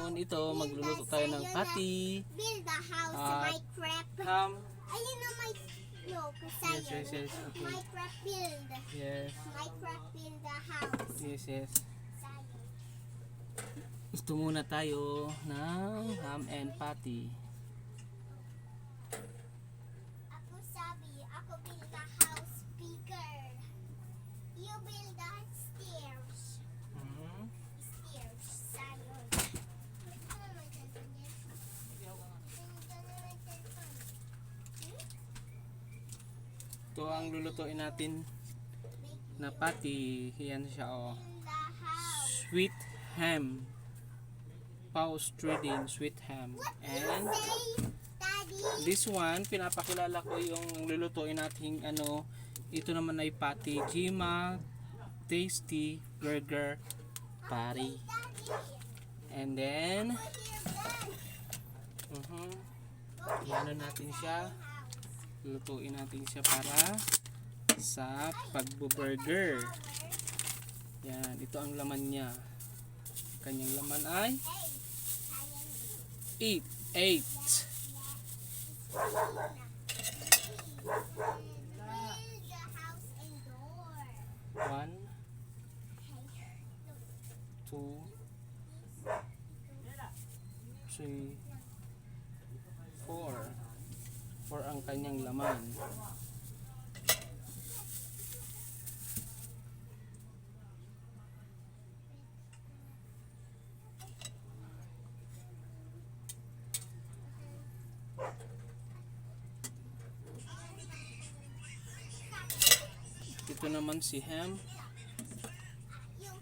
ngayon, ito, magluluto tayo ng patty. Build the house, Minecraft. Ham. Ayun na my... No, kasi Yes, okay. Minecraft build. Yes. Minecraft build the house. Yes. Gusto muna tayo ng ham and patty. Ako sabi, ako build the house bigger. You build the stairs. Stairs, sayon. Ito ang lulutuin natin na patty. Yan siya, oh. Build the house. Sweet ham. Paus Trading sweet ham. And Say, Daddy. this one, pinapakilala ko yung lulutuin nating ano. Ito naman ay patty. Jima Tasty Burger Patty. Daddy. And then, Put your gun. ano natin siya. Lutuin natin siya para sa pagbo-burger. Yan, ito ang laman niya. Kanyang laman ay 8. Build the house and door. 1, 2, 3, 4. 4 ang kanyang laman. Ito naman si ham. Yung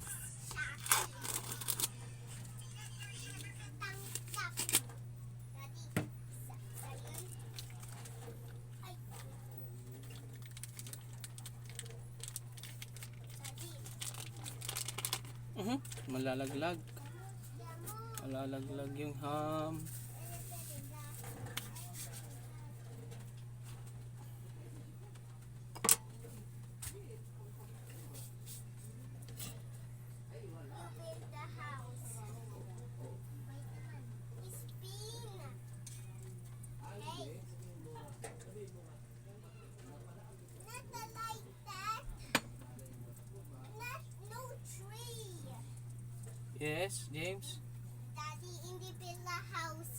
tangkap. Daddy, sayon. Ay. Daddy, Malalaglag. Malalaglag yung ham. you build the house. Spin. Hey. Not like that. Not no tree. Yes, James. Daddy, hindi build the house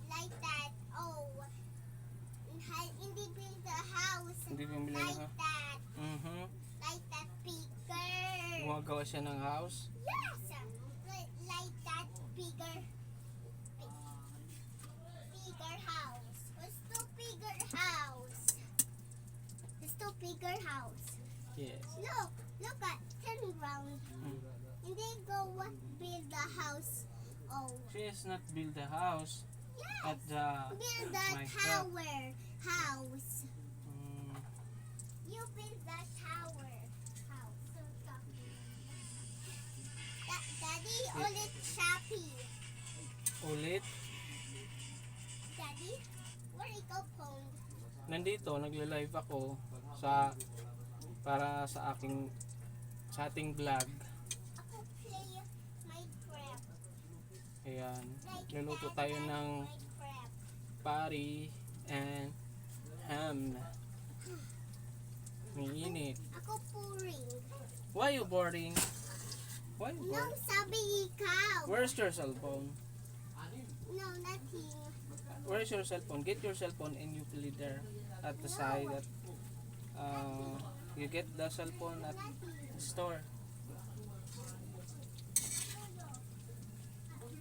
like that. Oh. Hindi build the house Hindi bumili like ng that. Mhm. Like that bigger. Gumagawa siya ng house. Yes. Like that bigger. Bigger house. What's the bigger house? What's the bigger house? Yes. Look at turn around. Hindi go build the house. Oh. She has not built the house Yes. at the Build the Minecraft. tower house. Mm, You build the tower house. Daddy, ulit Shopee. ulit. Daddy, where ikaw phone? Nandito, nagla-live ako para sa ating vlog. Ako play Minecraft. Ayan. Like Luluto that, tayo like ng Minecraft. patty and ham. Mainit. Ako pouring. Why you boring? Why you No, boring? sabi ikaw. Where's your cellphone? No, nothing. Where's your cellphone? Get your cellphone and you put it there at the side. At, you get the cellphone at the store.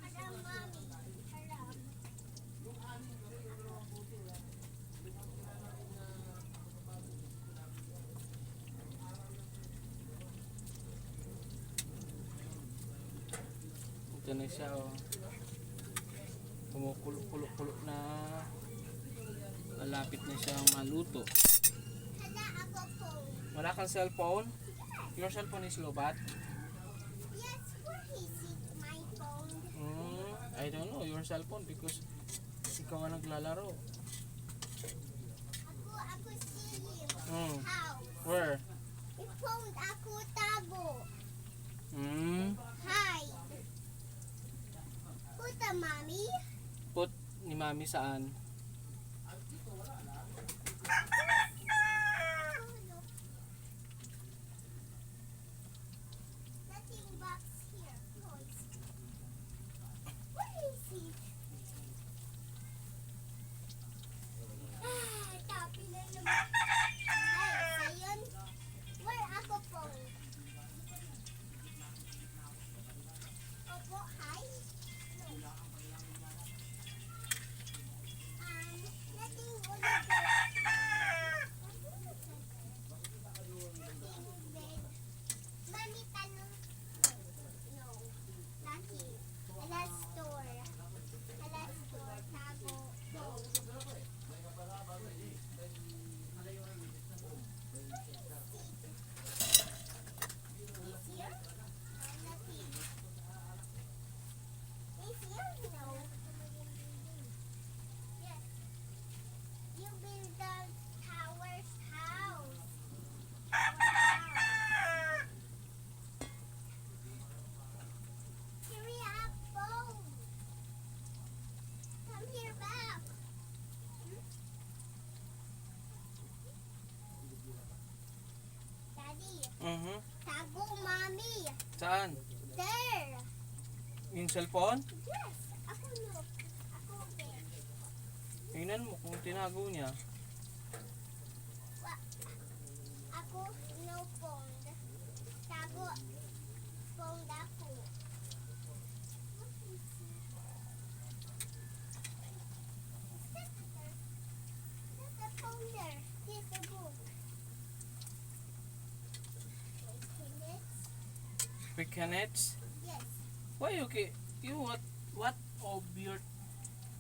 Haram, mommy. Haram. Ito na siya, oh. Kumukulo-kulo na. Malapit na siyang maluto. Hala, ako phone. Wala kang cellphone? Your cellphone is lobat? Yes, where is it? My phone. I don't know your cellphone because ikaw ang naglalaro. Ako see you. Mm. How? Where? I-phone ako tabo. Hmm? Hi. the mommy? Put ni Mami saan? Nothing box here. Toys. Where is he? Tapi na naman. Ay, ayun. Where ako po? Opo, hi. Nothing ulit. Nothing bed. Mami, tanong. No. Lucky. Ala store. Ala store. Tago. Go. Is here? Nothing. Is here? No. Yes. You build the tower's house. Wow. Hurry up, phone. Come here back. Daddy, tago mommy. Saan? There. Yung cellphone? Yes. Ako look. Ako there. Tingnan mo kung tinago niya. Ako no phone. Tago phone ako. There's a phone there. Here's the book. Weekends? Yes. Why okay? You what of your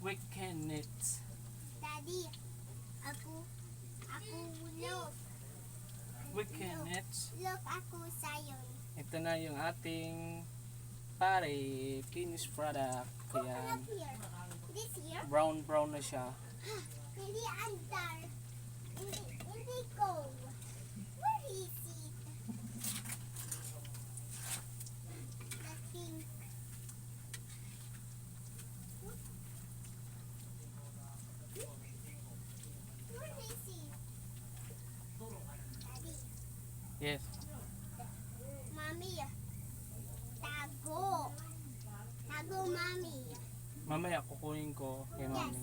weekends? Daddy, ako look. Weekends? Look ako sa'yo. Ito na yung ating pare finished product. Open Kaya up here. This here? brown na siya. Hindi andar. Hindi go. Where is it? Nothing. Where is it? Daddy, Yes. mommy. Tago. Tago, mommy. Mamaya kukunin ko kay Mami.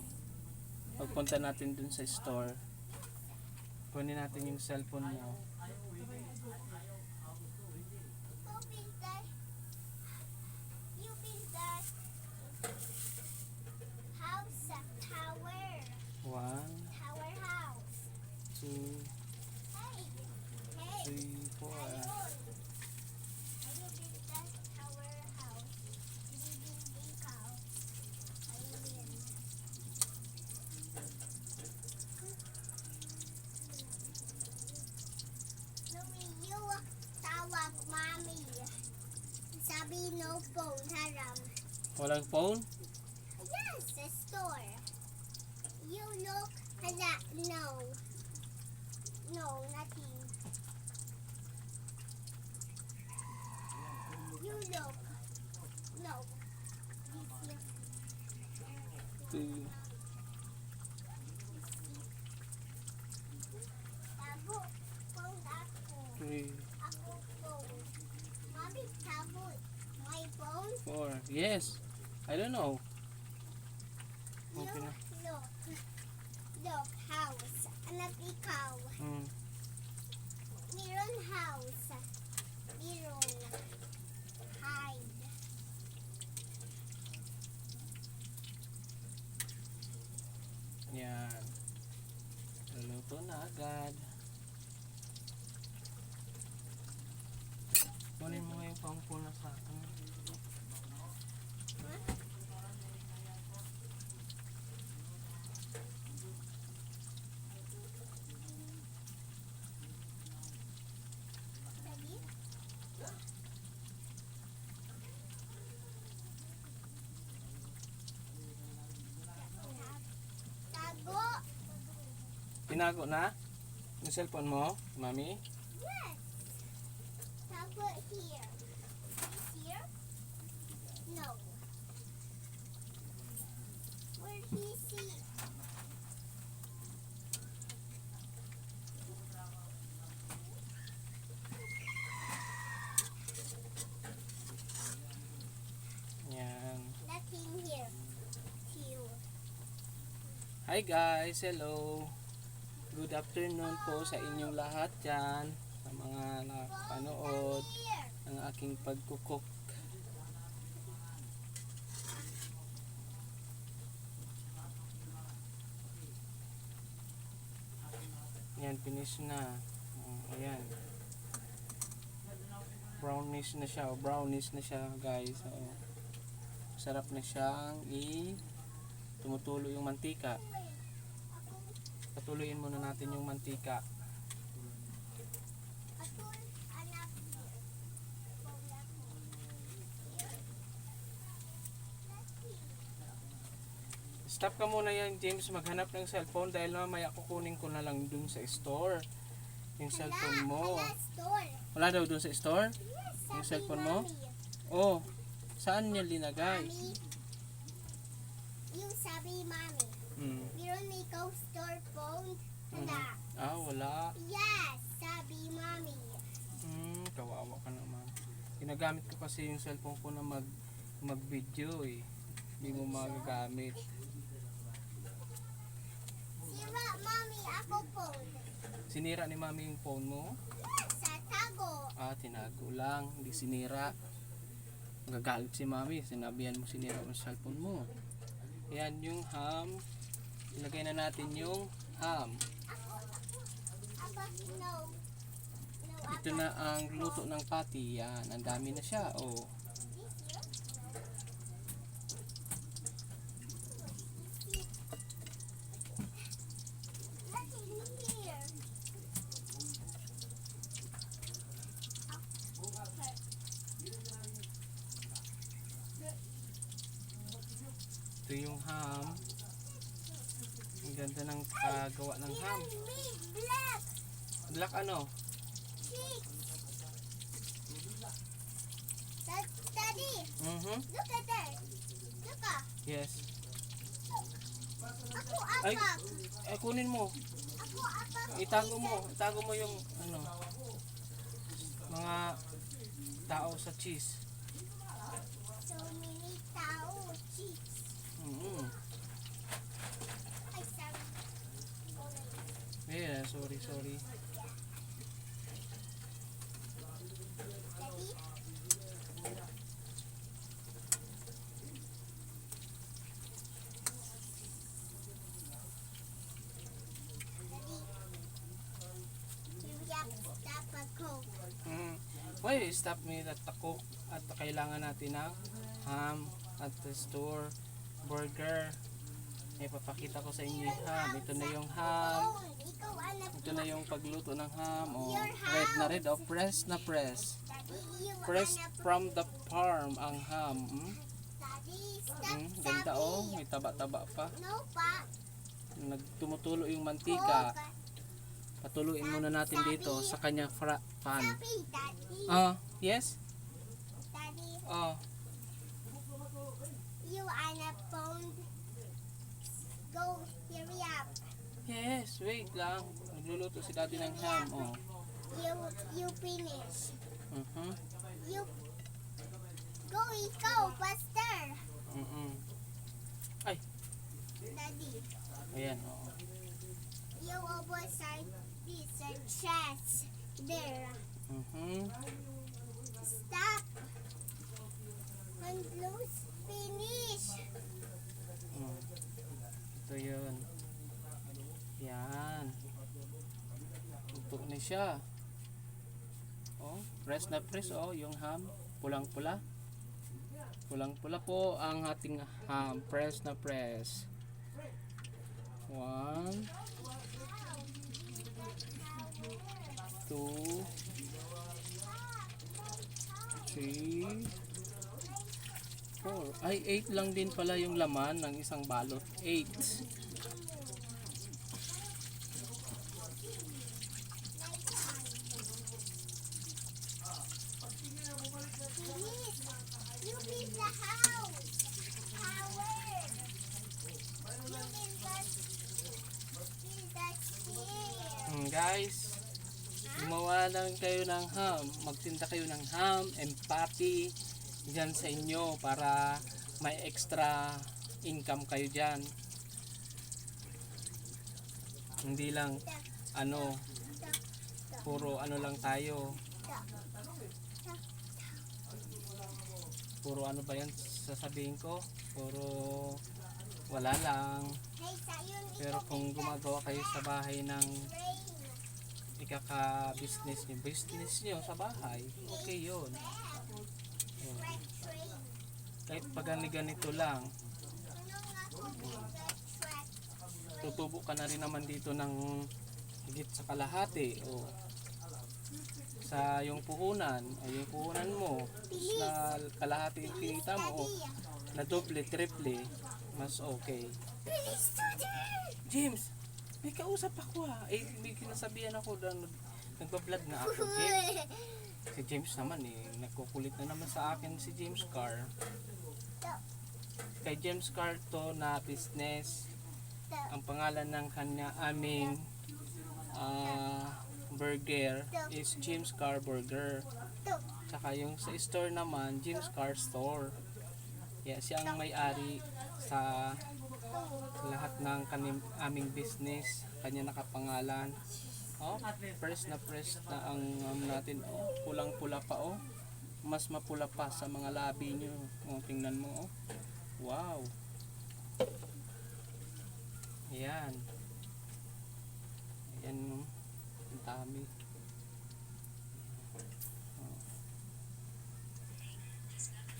Pagpunta natin dun sa store, kunin natin yung cellphone niya. Open that. You build that house, tower, One, house. two, Hey, hey. three, four. Ayun. Ayun, build that tower house. Building house. Ayun. Louie, you tawag mommy. Sabi no phone, haram. Walang phone? Yes, the store. You look, hala, no. No, nothing. You look. No. This here. Two, Tago. Phone ako. three, Ako phone. Mommy, tago. My phone. four. Yes. I don't know. You Okay na. look. Look, house. Anak ikaw. Meron house. Meron. Hide. Yan. Luluto na agad. Kunin mo nga yung pampuna sa akin. Daddy? Tago. Tinago na? Yung cellphone mo, Mami? Yes. Tago here. This here? No. Hi guys, hello. Good afternoon po sa inyong lahat dyan. Sa mga nakapanood ng aking pagkukok. Yan, finish na. Ayan. Brownish na siya. Brownish na siya guys. Sarap na siyang tumutulo yung mantika. Patuloyin muna natin yung mantika. Stop ka muna yan, James. Maghanap ng cellphone dahil mamaya kukunin ko na lang dun sa store. Yung cellphone mo. Wala daw dun sa store? Yung cellphone mo? Oh, saan niya linagay? Yung sabi mami. Meron ikaw store phone? Ah, wala. Yes, sabi mami. Kawawa ka naman. Ginagamit ko kasi yung cellphone ko na mag-video eh. Hindi mo magagamit. Sira mami ako phone. Sinira ni mami yung phone mo? Sa tago. Ah, tinago lang. Hindi sinira. Magagalit si mami. Sinabihan mo sinira yung cellphone mo. Ayan yung ham. Ilagay na natin yung ham. No. Ito na ang luto ng patty. Yan. Ang dami na siya. Oh. Ito yung ham. Ang ganda ng paggawa ng ham. Black. Black ano? Daddy, look at that. Look ah. Yes. Ako Ay, apak. kunin mo. Ako apak. Itago mo. Itago mo yung ano, mga tao sa cheese. So many tao. Cheeks. Ay, sorry. Yeah, sorry. Daddy. Why stop me that cook at kailangan natin ng ham at the store, burger. May papakita ko sa inyo yung ham. Ito na yung ham. Ito na yung pagluto ng ham. Oh, red na red. Oh, press na press. Press from the farm ang ham. Ganda oh. May taba-taba pa. No pa. Nagtumutulo yung mantika. Patuluin muna natin dito sa kanyang pan. Sabi, Daddy. Yes? Daddy, you on a phone. Go, hurry up. Yes, wait lang. Nagluluto si daddy ng ham. Oh. You finish. You go, ikaw, faster. Ay, Daddy, ayan. Oh. you oversight this and chest there. Stop. And close, finish. Ito yun. Yan. Luto na siya. Oh, press na press. Oh, yung ham. Pulang-pula. Pulang-pula po ang ating ham. Press na press. 1 2 3 4. Ay, 8 lang din pala yung laman ng isang balot. 8. You build the house. Howard. You build the stair. Guys, gumawa lang kayo ng ham. Magtinda kayo ng ham and patty dyan sa inyo para may extra income kayo dyan. Hindi lang ano, puro ano lang tayo. Puro ano ba yan sasabihin ko? Puro wala lang. Hey, sayun, Pero kung gumagawa kayo sa bahay ng train. ikaka-business nyo sa bahay, okay yun. Yun. Red train. Kahit pag ganito lang, Ano nga kung red track? tutubo ka na rin naman dito ng higit sa kalahati o sa yung puhunan o yung puhunan mo na kalahati yung kinita mo o na doble, triple, mas okay. Please, Daddy! James, may kausap ako may kinasabihan ako doon, nagbablog na ako. Si James naman nagkukulit na naman sa akin si James Carr. Kay James Carr to na business. Ang pangalan ng aming burger is James Carr Burger. Tsaka yung sa store naman, James Carr Store. Yeah, siya ang may-ari sa lahat ng aming business. Kanya nakapangalan. Oh, press na ang natin. Oh, pulang-pula pa oh. Mas mapula pa sa mga labi nyo. Oh, tingnan mo oh. Wow. Ayan. Ayan oh. Ang dami. Oh.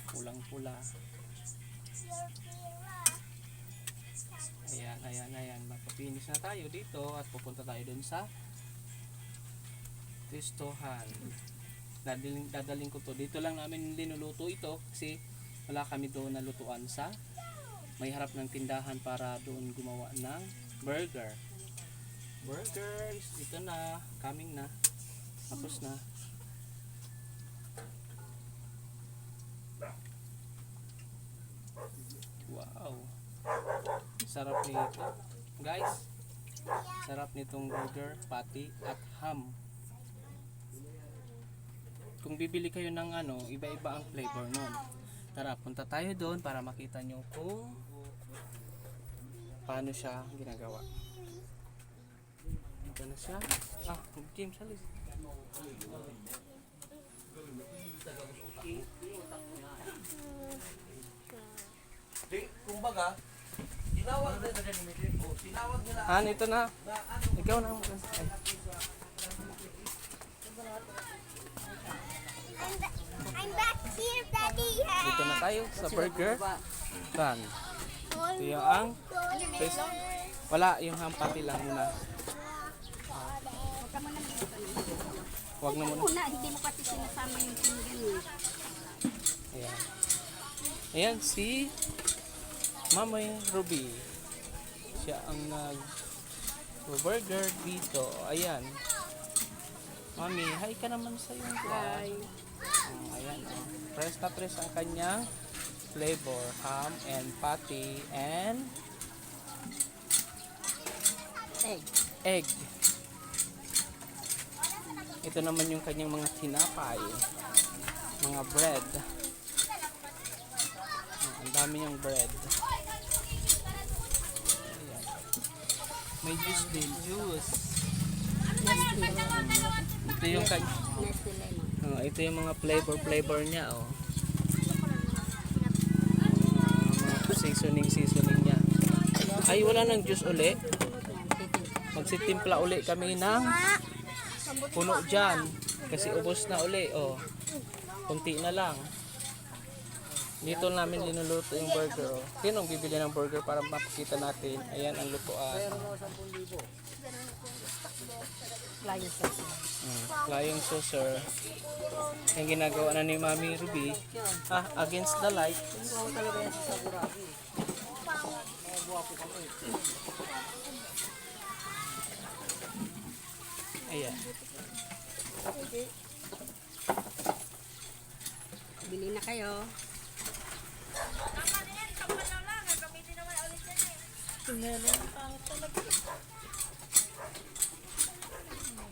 Pulang-pula. Ayan. Mapapinis na tayo dito at pupunta tayo dun sa testohan. Dadaling ko to. Dito lang namin linuluto ito kasi wala kami doon na lutuan sa may harap ng tindahan para doon gumawa ng burger. Burgers, ito na, coming na. Tapos na. Wow. Sarap nito. Guys, sarap nitong burger, patty at ham. Kung bibili kayo ng iba-iba ang flavor nun. Tara, punta tayo doon para makita nyo kung paano siya ginagawa. Ito na siya. James, halis. Kumbaga, tinawag nila. Ito na. Ikaw na. Ay. I'm back here, Daddy. Dito na tayo sa burger. Kan. Ito yung ang wala, yung ham patty lang muna. Huwag na muna. Hindi mo kasi sinasama yung pinggan. Ayan. Ayan si Mamay Ruby. Siya ang nag-burger dito. Ayan. Mami, hi ka naman sa yung vlog. Ayan. Press na press ang kanyang flavor. Ham and patty and egg. Ito naman yung kanyang mga tinapay. Mga bread. Ang dami niyang bread. Ayan. May juice din. Juice. Ito yung ito yung mga flavor niya oh. Mga seasoning niya. Ay, wala nang juice uli. Magsitimpla uli kami ng puno dyan. Kasi ubos na uli oh. Kunti na lang. Dito namin linuluto yung burger oh. Sinong bibili ng burger para makikita natin? Ayan ang lutuan. Flying saucer. Yung ginagawa na ni Mami Ruby. Against the light. Ayan. Bili na kayo.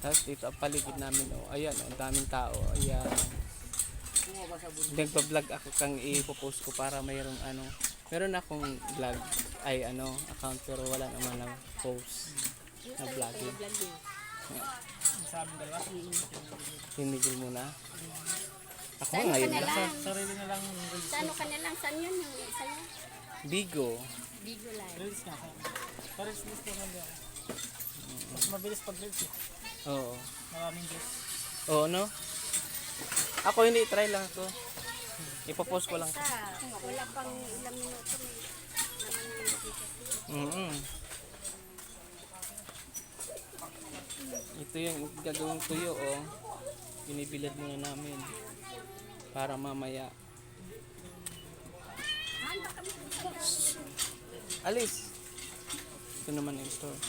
Tapos dito ang paligid namin oh. Ayan oh, ang daming tao. Ayan. Nagpa-vlog ako kang ipopost ko para mayroong meron akong vlog account pero wala naman lang post. Na vlogging. Vlog niya. Sa amin dalawa. Pinigil mo na. Ako Saan ka ngayon na lang. lang? Sarili na lang reels. Sa ano ka na lang? Saan yun yung isa niya? Bigo. Bigo Live. Reels nga. Pares list naman niya. Mas mabilis pag reels eh. Oo. Maraming views. Oo, no? Ako hindi, try lang ako. Ipopost ko lang. Isa, wala pang ilang minuto. Naman yung nakikita. Mm. Ito yung gagawing tuyo, oh. Binibilad muna namin. Para mamaya. Alis. Ito naman yung store.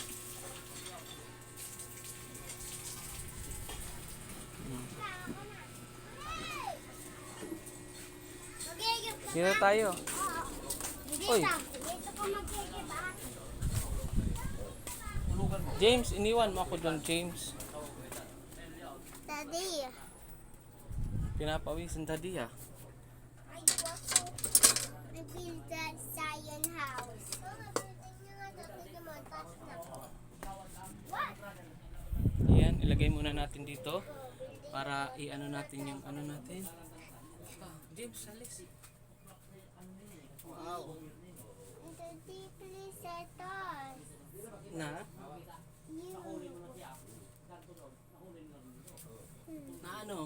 Dito tayo. Oy. Dito ko magkikiba. James, iniwan mo ako doon, James. Daddy, Pinapawisan tadi ah. I want to build the Zion house. What? Ayan, ilagay muna natin dito para i-ano natin yung ano natin. Ah, James, alis. Wow. Daddy, please set us. Na? Na ano?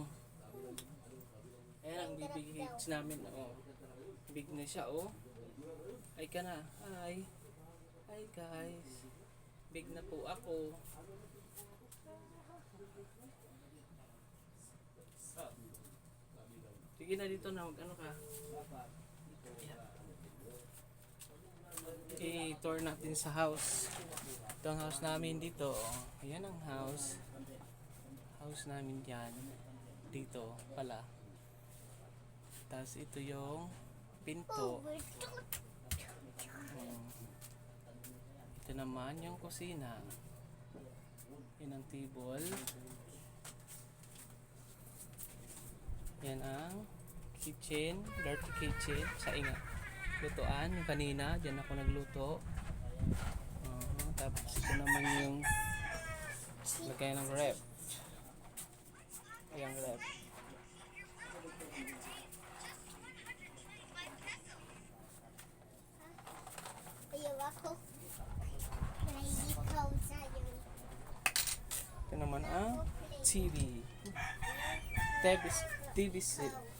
Ayan ang big hits namin. Oh. Big na siya, oh. Ay ka na. Hi. Hi guys. Big na po ako. Sige na dito na, ano ka? I-tour natin sa house. Ito ang house namin dito. Oh. Ayan ang house. House namin yan. Dito pala. Tapos ito yung pinto. Ito naman yung kusina. Yan ang table. Yan ang kitchen. Dirty kitchen. Sa lutuan. Yung kanina. Diyan ako nagluto. Tapos ito naman yung lagay ng rep. Ayan rep. Ayaw ako. Ready ko sa'yo. Ito naman ang TV. TV set.